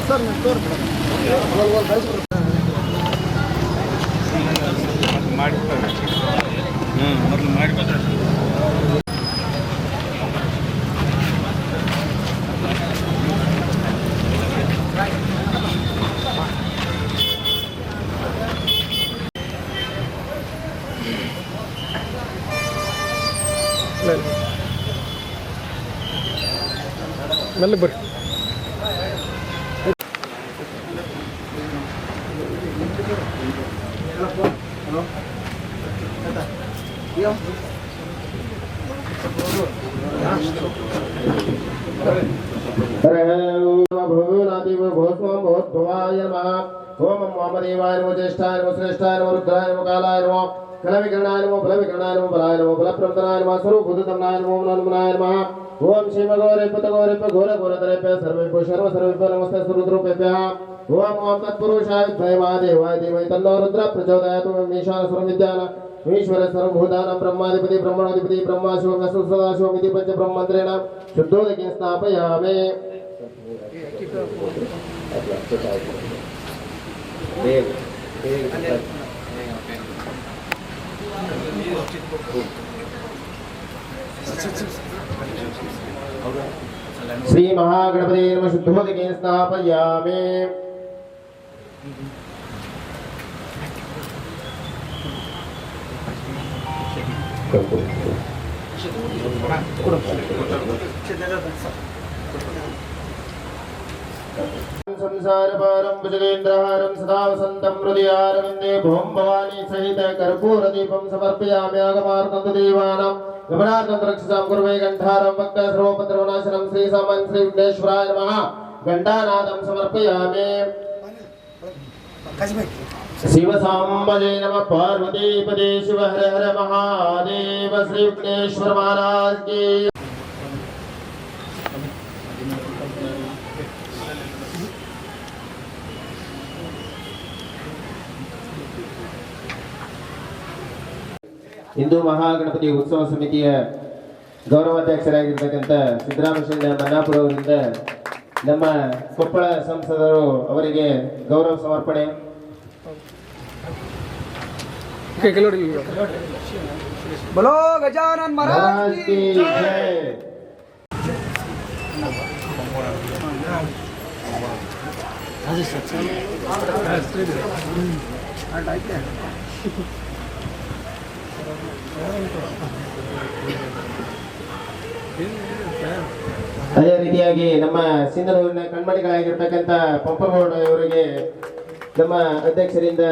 Sir ನೀವು ತೋರಿಸ್ಬಿಡ ಮಾಡಿರ್ತಾರೆ ಮೊದಲು ಮಾಡಿರ್ತಾರೆ ಮೆಲ್ಲ ಬರ್ರಿ ओम वामदेवाय नमो ज्येष्ठाय नमो श्रेष्ठाय नमो रुद्राय नमो कालाय नमो कलविकरणाय नमो बलविकरणाय नमो बलाय नमो बलप्रमदनाय नमः सर्वभूततमनाय नमो नमनाय नमः ओम श्रीमगौरेभ्य घोरघोरतरेभ्य सर्वेभ्यो सर्वेभ्यो नमस्ते सुरुद्रूपेभ्यः ओम ओम तत्पुरुषाय विद्महे महादेवाय धीमहि तन्नो रुद्रः प्रचोदयात् ओम ईशान सर्वविद्यानां ईश्वर सर्वभूतानां ब्रह्माधिपति ब्रह्मणाधिपति ब्रह्मा शिवः सदाशिवमिति पंचब्रह्ममन्त्रेण शुद्धोदकेन स्थापयामि श्री महागणपति नमः शुद्धोदकेन स्थापयामि संसार पारं भुजगेन्द्रहारं सदा वसन्तं हृदयारविन्दे भुवं भवानी सहित कर्पूरदीपं समर्पयामि आगमार्तन्तदेवानां गमनार्थं रक्षसां कुर्वे कण्ठारं वक्ता सर्वोपद्रवनाशनं श्रीसामान्य श्री विघ्नेश्वराय नमः घण्टानादं समर्पयामि शिव सांबजे नमः पार्वतीपदे शिव हर हर महादेव श्री विघ्नेश्वर महाराज की ಇಂದು ಮಹಾಗಣಪತಿ ಉತ್ಸವ ಸಮಿತಿಯ ಗೌರವಾಧ್ಯಕ್ಷರಾಗಿರ್ತಕ್ಕಂಥ ಸಿದ್ದರಾಮಚಂದ್ರ ಮನ್ನಾಪುರ ಅವರಿಂದ ನಮ್ಮ ಕೊಪ್ಪಳ ಸಂಸದರು ಅವರಿಗೆ ಗೌರವ ಸಮರ್ಪಣೆ. बोलो गजानन महाराज की जय. ಅದೇ ರೀತಿಯಾಗಿ ನಮ್ಮ ಸಿಂಧನೂರಿನ ಕಣ್ಮಣಿಗಳಾಗಿರ್ತಕ್ಕಂಥ ಪಂಪಗೌಡ ಅವರಿಗೆ ನಮ್ಮ ಅಧ್ಯಕ್ಷರಿಂದ